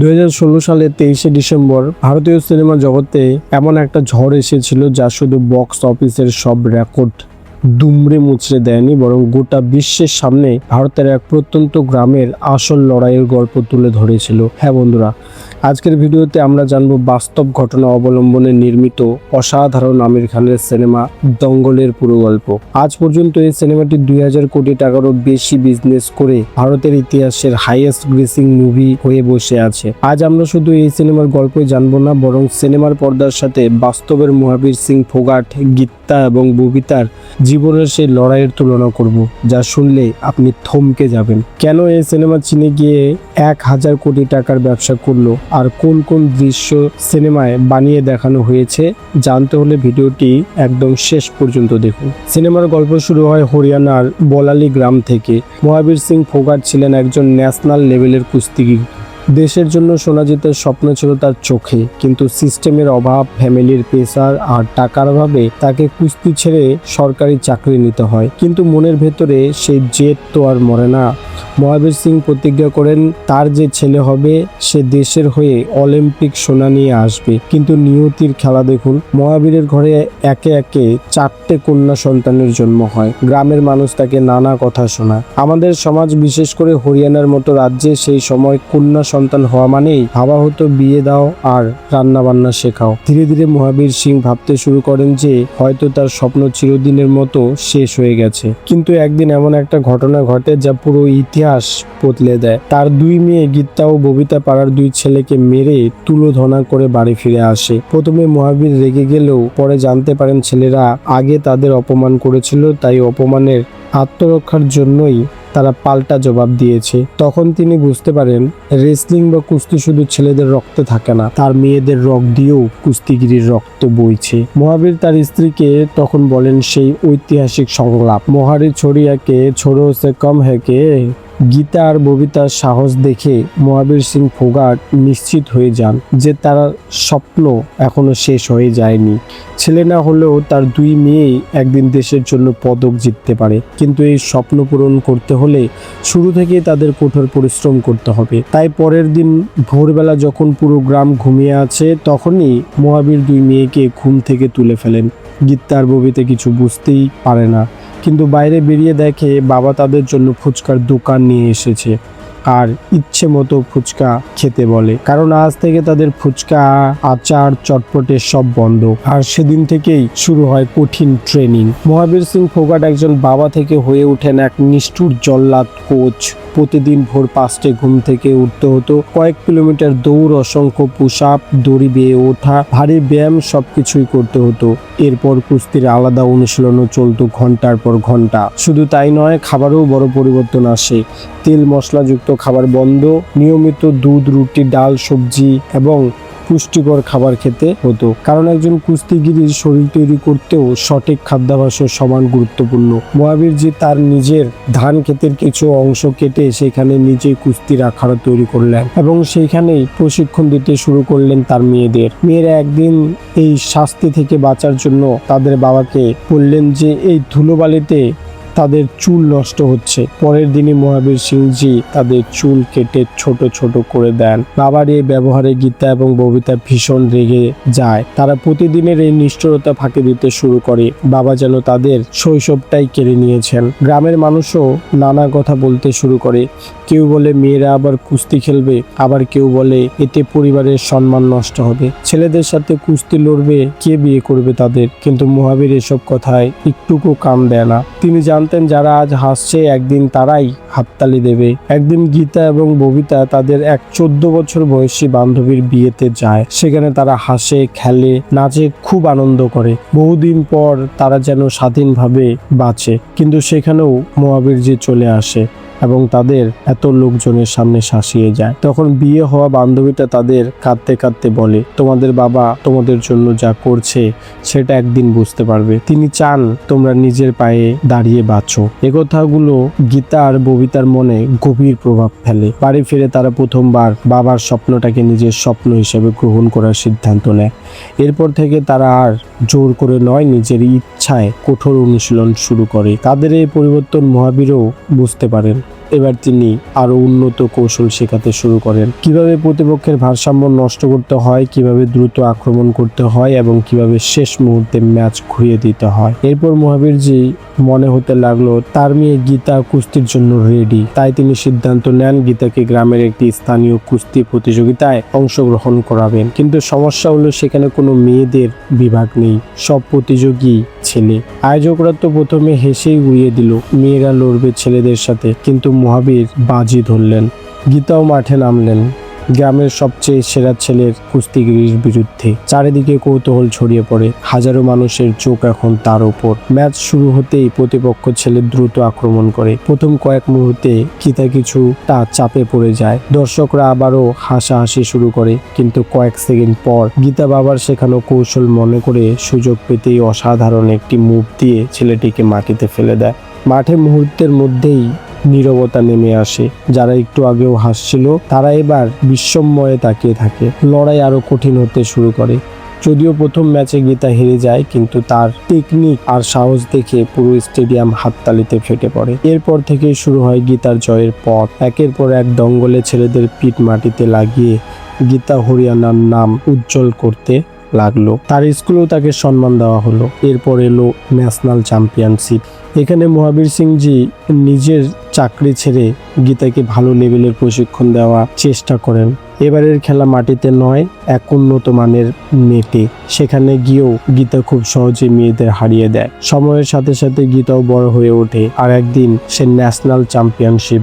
2016 সালের 23শে ডিসেম্বর ভারতীয় সিনেমা জগতে এমন একটা ঝড় এসেছিল যা শুধু বক্স অফিসের সব রেকর্ড দুমড়ে মুচড়ে দেয়নি, বরং গোটা বিশ্বের সামনে ভারতের এক প্রত্যন্ত গ্রামের আসল লড়াইয়ের গল্প তুলে ধরেছিল। হ্যাঁ বন্ধুরা, আজকের ভিডিওতে আমরা জানবো বাস্তব ঘটনা অবলম্বনে নির্মিত অসাধারণ আমির খানের সিনেমা দঙ্গলের পুরো গল্প। আজ পর্যন্ত এই সিনেমাটি 2000 কোটি টাকারও বেশি বিজনেস করে ভারতের ইতিহাসের হাইয়েস্ট গ্রেসিং মুভি হয়ে বসে আছে। আজ আমরা শুধু এই সিনেমার গল্পই জানবো না, বরং সিনেমার পর্দার সাথে বাস্তবের মহাবীর সিং ফোগাট, গীতা এবং ববিতার জীবনের সেই লড়াইয়ের তুলনা করব, যা শুনলে আপনি থমকে যাবেন। কেন এই সিনেমা চীনে গিয়ে 1000 কোটি টাকার ব্যবসা করলো আর কোন কোন দৃশ্য সিনেমায় বানিয়ে দেখানো হয়েছে, জানতে হলে ভিডিওটি একদম শেষ পর্যন্ত দেখুন। সিনেমার গল্প শুরু হয় হরিয়ানার বলালি গ্রাম থেকে। মহাবীর সিং ফোগাট ছিলেন একজন ন্যাশনাল লেভেলের কুস্তিগির। দেশের জন্য সোনা জেতার স্বপ্ন ছিল তার চোখে, কিন্তু সিস্টেমের অভাব, ফ্যামিলির প্রেসার আর টাকার অভাবে তাকে কুস্তি ছেড়ে সরকারি চাকরি নিতে হয়। কিন্তু মনের ভেতরে সেই জেদ তো আর মরে না। মহাবীর সিং প্রতিজ্ঞা করেন তার যে ছেলে হবে সে দেশের হয়ে অলিম্পিক সোনা নিয়ে আসবে। কিন্তু নিয়তির খেলা দেখুন, মহাবীরের ঘরে একে একে 4টে কন্যা সন্তানের জন্ম হয়। গ্রামের মানুষ তাকে নানা কথা শোনায়। আমাদের সমাজ, বিশেষ করে হরিয়ানার মতো রাজ্যে সেই সময় কন্যা সন্তান হওয়া মানেই ভাবা হতো বিয়ে দাও আর রান্না বান্না শেখাও। ধীরে ধীরে মহাবীর সিং ভাবতে শুরু করেন যে হয়তো তার স্বপ্ন চিরদিনের মতো শেষ হয়ে গেছে। কিন্তু একদিন এমন একটা ঘটনা ঘটে যা পুরো ইতিহাস বদলে দেয়। তার 2 মেয়ে গীতা ও ববিতা পাড়ার 2 ছেলেকে মেরে তুলোধনা করে বাড়ি ফিরে আসে। প্রথমে মহাবীর রেগে গেলেও পরে জানতে পারেন ছেলেরা আগে তাদের অপমান করেছিল, তাই অপমানের আত্মরক্ষার জন্যই তারা পাল্টা জবাব দিয়েছে। তখন তিনি বুঝতে পারেন রেসলিং বা কুস্তি শুধু ছেলেদের রক্তে থাকে না, তার মেয়েদের রক্ত দিয়েও কুস্তিগিরির রক্ত বইছে। মহাবীর তার স্ত্রীকে তখন বলেন সেই ঐতিহাসিক সংলাপ, মহারি ছড়িয়াকে ছোড়ো সে কম হ্যাকে। গীতা আর ববিতার সাহস দেখে মহাবীর সিং ফোগাট নিশ্চিত হয়ে যান যে তার স্বপ্ন এখনো শেষ হয়ে যায়নি। ছেলে না হলেও তার 2 মেয়েই একদিন দেশের জন্য পদক জিততে পারে, কিন্তু এই স্বপ্ন পূরণ করতে হলে শুরু থেকেই তাদের কঠোর পরিশ্রম করতে হবে। তাই পরের দিন ভোরবেলা যখন পুরো গ্রাম ঘুমিয়ে আছে, তখনই মহাবীর 2 মেয়েকে ঘুম থেকে তুলে ফেলেন। গীতা আর ববিতা কিছু বুঝতেই পারে না, কিন্তু বাইরে বেরিয়ে দেখে বাবা তাদের জন্য ফুচকার দোকান নিয়ে এসেছে আর ইচ্ছে মতো ফুচকা খেতে বলে, কারণ আজ থেকে তাদের ফুচকা, আচার, চটপটে সব বন্ধ। আর সেদিন থেকেই শুরু হয় কঠিন ট্রেনিং। মহাবীর সিং ফোগাট একজন বাবা থেকে হয়ে ওঠেন এক নিষ্ঠুর জল্লাদ কোচ। প্রতিদিন ভোর 5টায় ঘুম থেকে উঠতে হতো, কয়েক কিলোমিটার দৌড়, অসংখ্য পুশ আপ, দড়ি বেয়ে ওঠা, ভারী ব্যায়াম সবকিছুই করতে হতো। এরপর কুস্তির আলাদা অনুশীলনও চলতো ঘন্টার পর ঘন্টা। শুধু তাই নয়, খাবারেও বড় পরিবর্তন আসে। তেল মশলাযুক্ত খাবার বন্ধ, নিয়মিত দুধ, রুটি, ডাল, সবজি এবং পুষ্টিকর খাবার খেতে হতো, কারণ একজন কুস্তিগিরির শরীর তৈরি করতেও সঠিক খাদ্যাভ্যাস সমান গুরুত্বপূর্ণ। মহাবীর জি তার নিজের ধান ক্ষেতের কিছু অংশ কেটে সেখানে নিজেই কুস্তির আখাড়া তৈরি করলেন এবং সেইখানেই প্রশিক্ষণ দিতে শুরু করলেন তার মেয়েদের। মেয়েরা একদিন এই শাস্তি থেকে বাঁচার জন্য তাদের বাবাকে বললেন যে এই ধুলোবালিতে তাদের চুল নষ্ট হচ্ছে। পরের দিনই মহাবীর সিংজি তাদের চুল কেটে ছোট ছোট করে দেন। বাবার এই ব্যবহারে গীতা এবং ববিতা ভীষণ রেগে যায়। তারা প্রতিদিনের এই নিষ্ঠুরতা ফাঁকি দিতে শুরু করে, বাবা যেন তাদের শৈশবটাই কেড়ে নিয়েছেন। গ্রামের মানুষও নানা কথা বলতে শুরু করে। কেউ বলে মেয়েরা আবার কুস্তি খেলবে, আবার কেউ বলে এতে পরিবারের সম্মান নষ্ট হবে, ছেলেদের সাথে কুস্তি লড়বে, কে বিয়ে করবে তাদের। কিন্তু মহাবীর এসব কথায় একটুকু কান দেয় না। তিনি জানতেন যারা আজ হাসছে একদিন তারাই হাততালি দেবে। একদিন গীতা এবং ববিতা তাদের এক 14 বছর বয়সী বান্ধবীর বিয়েতে যায়। সেখানে তারা হাসে, খেলে, নাচে, খুব আনন্দ করে। বহুদিন পর তারা যেন স্বাধীনভাবে বাঁচে। কিন্তু সেখানেও মহাবীর জি চলে আসে এবং তাদের এত লোকজনের সামনে শাসিয়ে যায়। তখন বিয়ে হওয়া বান্ধবীটা তাদের কাঁদতে কাঁদতে বলে, তোমাদের বাবা তোমাদের জন্য যা করছে সেটা একদিন বুঝতে পারবে। তিনি চান তোমরা নিজের পায়ে দাঁড়িয়ে বাঁচো। একথাগুলো গীতা আর ববিতার মনে গভীর প্রভাব ফেলে। বাড়ি ফিরে তারা প্রথমবার বাবার স্বপ্নটাকে নিজের স্বপ্ন হিসেবে গ্রহণ করার সিদ্ধান্ত নেয়। এরপর থেকে তারা আর জোর করে নয়, নিজের ইচ্ছায় কঠোর অনুশীলন শুরু করে। তাদের এই পরিবর্তন মহাবীরও বুঝতে পারেন। এবার তিনি আরো উন্নত কৌশল শেখাতে শুরু করেন, কিভাবে প্রতিপক্ষের ভারসাম্য নষ্ট করতে হয়, কিভাবে দ্রুত আক্রমণ করতে হয় এবং কিভাবে শেষ মুহূর্তে ম্যাচ ঘুরিয়ে দিতে হয়। এরপর মহাবীরজি মনে হতে লাগলো তার মেয়ে গীতা কুস্তির জন্য রেডি। তাই তিনি সিদ্ধান্ত নেন গীতাকে গ্রামের একটি স্থানীয় কুস্তি প্রতিযোগিতায় অংশগ্রহণ করাবেন। কিন্তু সমস্যা হলো সেখানে কোনো মেয়েদের বিভাগ নেই, সব প্রতিযোগী ছেলে। আয়োজকরা তো প্রথমে হেসেই উড়িয়ে দিল, মেয়েরা লড়বে ছেলেদের সাথে, কিন্তু মহাবীর বাজি ধরলেন। গীতাও মাঠে নামলেন গ্রামের সবচেয়ে সেরা ছেলের কুস্তিগিরির বিরুদ্ধে। চারিদিকে কৌতূহল ছড়িয়ে পড়ে, হাজারো মানুষের চোখ এখন তার উপর। ম্যাচ শুরু হতেই প্রতিপক্ষ ছেলে দ্রুত আক্রমণ করে। প্রথম কয়েক মুহূর্তে গীতা কিছুটা চাপে পড়ে যায়, দর্শকরা আবারও হাসাহাসি শুরু করে। কিন্তু কয়েক সেকেন্ড পর গীতা বাবার শেখানো কৌশল মনে করে সুযোগ পেতেই অসাধারণ একটি মুভ দিয়ে ছেলেটিকে মাটিতে ফেলে দেয়। মাঠে মুহূর্তের মধ্যেই নীরবতা নেমে আসে। যারা একটু আগেও হাসছিল তারা এবার বিস্ময়ে তাকিয়ে থাকে। লড়াই আরো কঠিন হতে শুরু করে। যদিও প্রথম ম্যাচে গীতা হেরে যায়, কিন্তু তার টেকনিক আর সাহস দেখে পুরো স্টেডিয়াম হাততালিতে ফেটে পড়ে। এরপর থেকেই শুরু হয় গীতার জয়ের পথ। একের পর এক দঙ্গলে ছেলেদের পিঠ মাটিতে লাগিয়ে গীতা হরিয়ানার নাম উজ্জ্বল করতে লাগলো। তার স্কুলেও তাকে সম্মান দেওয়া হলো। এরপর এলো ন্যাশনাল চ্যাম্পিয়নশিপ। এখানে মহাবীর সিংজি নিজের চাকরি ছেড়ে গীতাকে ভালো লেভেলের প্রশিক্ষণ দেওয়ার চেষ্টা করেন। এবারের খেলা মাটিতে নয়, এক উন্নত মানের নেটে। সেখানে গিয়েও গীতা খুব সহজে মেয়েদের হারিয়ে দেয়। সময়ের সাথে সাথে গীতাও বড় হয়ে ওঠে, আর একদিন সে ন্যাশনাল চ্যাম্পিয়নশিপ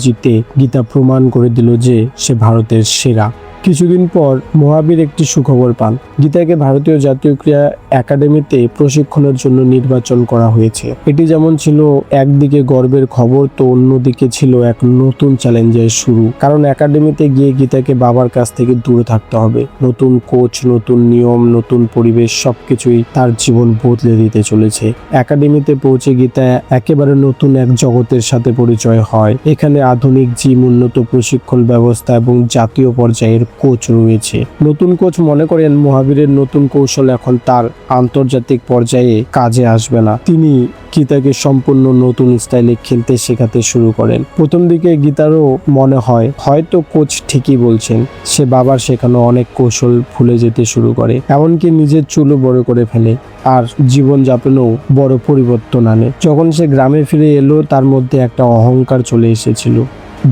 জিতে গীতা প্রমাণ করে দিল যে সে ভারতের সেরা। কিছুদিন পর মহাবীর একটি সুখবর পান, গীতাকে ভারতীয় জাতীয় ক্রীড়া একাডেমিতে প্রশিক্ষণের জন্য নির্বাচন করা হয়েছে। এটি যেমন ছিল একদিকে গর্বের খবর, তো অন্যদিকে ছিল এক নতুন চ্যালেঞ্জের শুরু। কারণ একাডেমিতে গিয়ে গীতাকে বাবার কাছ থেকে দূরে থাকতে হবে। নতুন কোচ, নতুন নিয়ম, নতুন পরিবেশ, সবকিছুই তার জীবন বদলে দিতে চলেছে। একাডেমিতে পৌঁছে গীতা একেবারে নতুন এক জগতের সাথে পরিচয় হয়। এখানে আধুনিক জিম, উন্নত প্রশিক্ষণ ব্যবস্থা এবং জাতীয় পর্যায়ের কোচ রয়েছে। নতুন কোচ মনে করেন মহাবীরের নতুন কৌশল এখন তার আন্তর্জাতিক পর্যায়ে কাজে আসবে না। তিনি গীতাকে সম্পূর্ণ নতুন স্টাইলে খেলতে শেখাতে শুরু করেন। প্রথম দিকে গীতারও মনে হয় হয়তো কোচ ঠিকই বলছেন। সে বাবার শেখানো অনেক কৌশল ভুলে যেতে শুরু করে, এমনকি নিজের চুলও বড় করে ফেলে, আর জীবনযাপনেও বড় পরিবর্তন আনে। যখন সে গ্রামে ফিরে এলো, তার মধ্যে একটা অহংকার চলে এসেছিল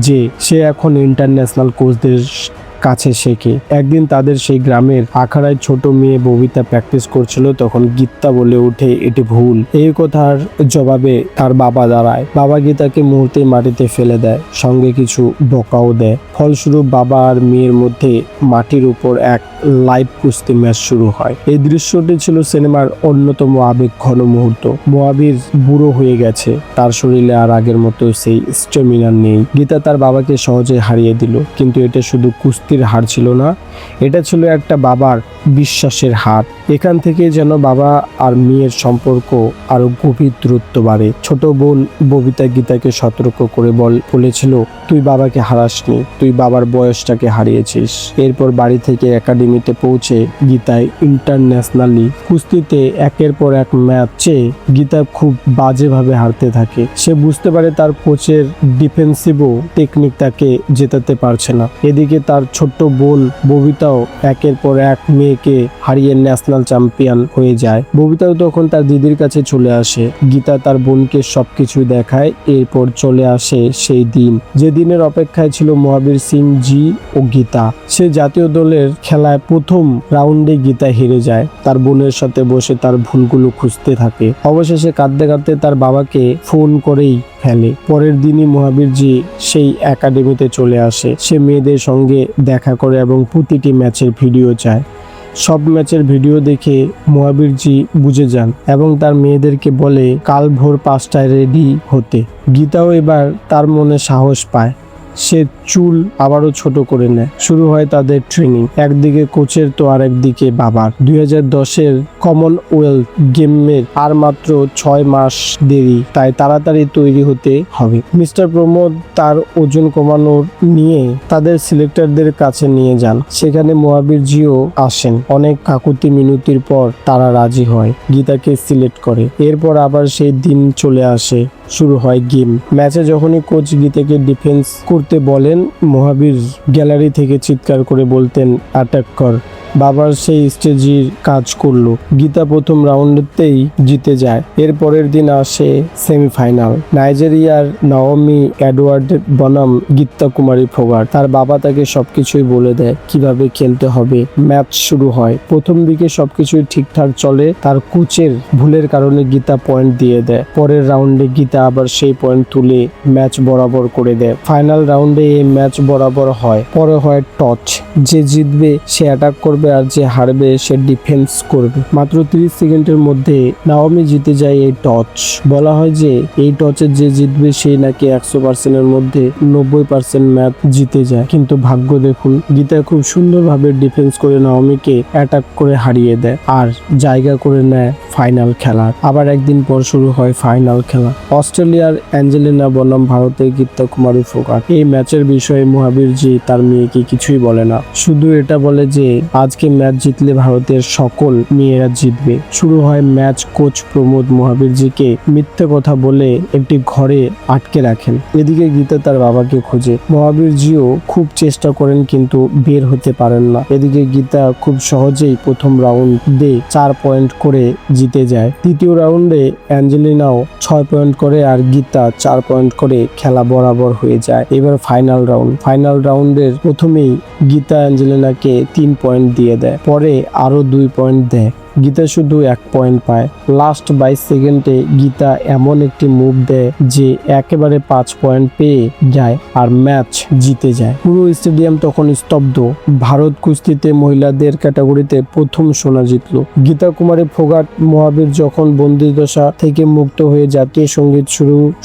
যে সে এখন ইন্টারন্যাশনাল কোচদের কাছে শেখে। একদিন তাদের সেই গ্রামের আখাড়ায় ছোট মেয়ে ববিতা প্র্যাকটিস করছিল, তখন গীতা বলে ওঠে এটি ভুল। এই কথার জবাবে তার বাবা দাঁড়ায়। বাবা গীতাকে মুহূর্তে মাটিতে ফেলে দেয়, সঙ্গে কিছু বকাও দেয়। ফলস্বরূপ বাবা আর মেয়ের মধ্যে মাটির উপর এক লাইভ কুস্তি ম্যাচ শুরু হয়। এই দৃশ্যটি ছিল সিনেমার অন্যতম আবেগঘন মুহূর্ত। মহাবীর বুড়ো হয়ে গেছে, তার শরীরে আর আগের মতো সেই স্ট্যামিনা নেই। গীতা তার বাবাকে সহজে হারিয়ে দিল, কিন্তু এটা শুধু কুস্তির হার ছিল না, এটা ছিল একটা বাবার বিশ্বাসের হার। এখান থেকে যেন বাবা আর মেয়ের সম্পর্ক আরো গভীর দূরত্ব বাড়ে। ছোট বোন ববিতা গীতাকে সতর্ক করে বলেছিল, তুই বাবাকে হারাসনি, তুই বাবার বয়সটাকে হারিয়েছিস। এরপর বাড়ি থেকে একাডেমিতে পৌঁছে গীতায় ইন্টারন্যাশনালি কুস্তিতে একের পর এক ম্যাচে গীতা খুব বাজেভাবে হারতে থাকে। সে বুঝতে পারে তার কোচের ডিফেন্সিভও টেকনিক তাকে জেতাতে পারছে না। এদিকে তার ছোট্ট বোন ববিতাও একের পর এক মেয়েকে হারিয়ে ন্যাশনাল চ্যাম্পিয়ন হয়ে যায়। ববিতাও তখন তার দিদির কাছে চলে আসে। গীতা তার বোনকে সবকিছু দেখায়। এরপর চলে আসে সেই দিন, যে দিনের অপেক্ষায় ছিল মহাবীর সিং জি ও গীতা। সে জাতীয় দলের খেলায় প্রথম রাউন্ডে গীতা হেরে যায়। তার বোনের সাথে বসে তার ভুলগুলো খুঁজতে থাকে। অবশেষে কাঁদতে কাঁদতে তার বাবাকে ফোন করেই ফেলে। পরের দিনই মহাবীরজি সেই একাডেমিতে চলে আসে। সে মেয়েদের সঙ্গে দেখা করে এবং প্রতিটি ম্যাচের ভিডিও চায়। সব ম্যাচের ভিডিও দেখে মহাবীরজি বুঝে যান এবং তার মেয়েদেরকে বলে কাল ভোর 5টায় রেডি হতে। গীতাও এবার তার মনে সাহস পায়। সে চুল আবারও ছোট করে নেয়। শুরু হয় তাদের ট্রেনিং, একদিকে কোচের তো আর একদিকে বাবার। 2010-এর কমনওয়েলথ গেমের আর মাত্র 6 মাস দেরি, তাই তাড়াতাড়ি তৈরি হতে হবে। মিস্টার প্রমোদ তার ওজন কমানোর নিয়ে তাদের সিলেক্টরদের কাছে নিয়ে যান। সেখানে মহাবীরজিও আসেন। অনেক কাকুতি মিনতির পর তারা রাজি হয়, গীতাকে সিলেক্ট করে। এরপর আবার সেই দিন চলে আসে। শুরু হয় গেম। ম্যাচে যখনই কোচ গীতাকে ডিফেন্স করতে বলেন, মহাবীর গ্যালারি থেকে চিৎকার করে বলতেন অ্যাটাক কর। বাবার সেই স্ট্র্যাটেজির কাজ করলো। গীতা প্রথম রাউন্ডেতেই জিতে যায়। এর পরের দিন আসে সেমিফাইনাল। নাইজেরিয়ার নাওমি এডওয়ার্ড বনাম গীতা কুমারী ফোগাট। তার বাবা তাকে সবকিছুই বলে দেয় কিভাবে খেলতে হবে। ম্যাচ শুরু হয়। প্রথম দিকে সবকিছুই ঠিকঠাক চলে। তার কোচের ভুলের কারণে গীতা পয়েন্ট দিয়ে দেয়। পরের রাউন্ডে গীতা আবার সেই পয়েন্ট তুলে ম্যাচ বরাবর করে দেয়। ফাইনাল রাউন্ডে এই ম্যাচ বরাবর হয়। পরে হয় টচ। যে জিতবে সে অ্যাটাক করবে আর যে হারবে সে ডিফেন্স করবে। মাত্র 30 সেকেন্ডের মধ্যে নাওমি জিতে যায় এই টচ। বলা হয় যে এই টচে যে জিতবে সেই নাকি 100% এর মধ্যে 90% ম্যাচ জিতে যায়। কিন্তু ভাগ্য দেখুন, গীতা খুব সুন্দরভাবে ডিফেন্স করে নাওমিকে অ্যাটাক করে হারিয়ে দেয় আর জায়গা করে নেয় ফাইনাল খেলার। আবার একদিন পর শুরু হয় ফাইনাল খেলা। অস্ট্রেলিয়ার অ্যাঞ্জেলিনা বনাম ভারতের গীতা কুমারী ফোগাট। এই ম্যাচের বিষয়ে মহাবীর জি তার মেয়েকে কিছুই বলে না, শুধু এটা বলে যে আজকে ম্যাচ জিতলে ভারতের সকল মেয়েরা জিতবে। শুরু হয় ম্যাচ। কোচ প্রমোদ মহাবীরজিকে মিথ্যে কথা বলে একটি ঘরে আটকে রাখেন। এদিকে গীতা তার বাবাকে খোঁজে। মহাবীরজিও খুব চেষ্টা করেন কিন্তু বের হতে পারেন না। এদিকে গীতা খুব সহজেই প্রথম রাউন্ডে 4 পয়েন্ট করে জিতে যায়। তৃতীয় রাউন্ডে অ্যাঞ্জেলিনাও 6 পয়েন্ট করে আর গীতা 4 পয়েন্ট করে খেলা বরাবর হয়ে যায়। এবার ফাইনাল রাউন্ড। ফাইনাল রাউন্ডের প্রথমেই গীতা অ্যাঞ্জেলিনাকে 3 পয়েন্ট দিয়ে দেয়। পরে আরো 2 পয়েন্ট দেয়। গীতা শুধু 1 পয়েন্ট পায়। লাস্ট 22 সেকেন্ডে গীতা এমন একটি মুভ দেয় যে একেবারে 5 পয়েন্ট পেয়ে যায় আর ম্যাচ জিতে যায়। পুরো স্টেডিয়াম তখন স্তব্ধ। ভারত কুস্তিতে মহিলাদের ক্যাটাগরিতে প্রথম সোনা জিতল। গীতা কুমারী ফোগাট মহাবীর যখন বন্দিদশা থেকে মুক্ত হয়ে জাতীয় সঙ্গীত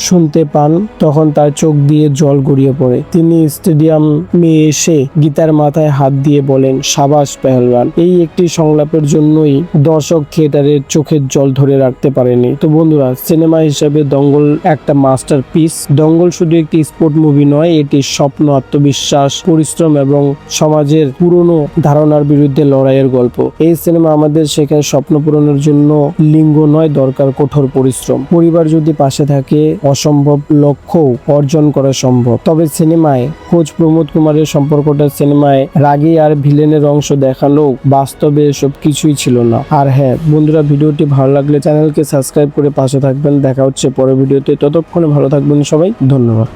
শুনতে পান তখন তার চোখ দিয়ে জল গড়িয়ে পড়ে। তিনি স্টেডিয়ামে এসে গীতার মাথায় হাত দিয়ে বলেন, সাবাস পেহেলওয়ান। এই একটি সংলাপের জন্যই দর্শক থিয়েটারের চোখের জল ধরে রাখতে পারেনি। তো বন্ধুরা, সিনেমা হিসেবে দঙ্গল একটা মাস্টারপিস। দঙ্গল শুধু একটি স্পোর্ট মুভি নয়, এটি স্বপ্ন, আত্মবিশ্বাস, পরিশ্রম এবং সমাজের পুরনো ধারণার বিরুদ্ধে লড়াইয়ের গল্প। এই সিনেমা আমাদের শেখায় স্বপ্ন পূরণের জন্য লিঙ্গ নয়, দরকার কঠোর পরিশ্রম। পরিবার যদি পাশে থাকে অসম্ভব লক্ষ্য অর্জন করা সম্ভব। তবে সিনেমায় কোচ প্রমোদ কুমারের সম্পর্কটা সিনেমায় রাগী আর ভিলেনের অংশ দেখালেও বাস্তবে এসব কিছুই ছিল না। আর হ্যাঁ বন্ধুরা, ভিডিওটি ভালো লাগলে চ্যানেলকে সাবস্ক্রাইব করে পাশে থাকবেন। দেখা হচ্ছে পরের ভিডিওতে। ততক্ষণে ভালো থাকবেন সবাই। ধন্যবাদ।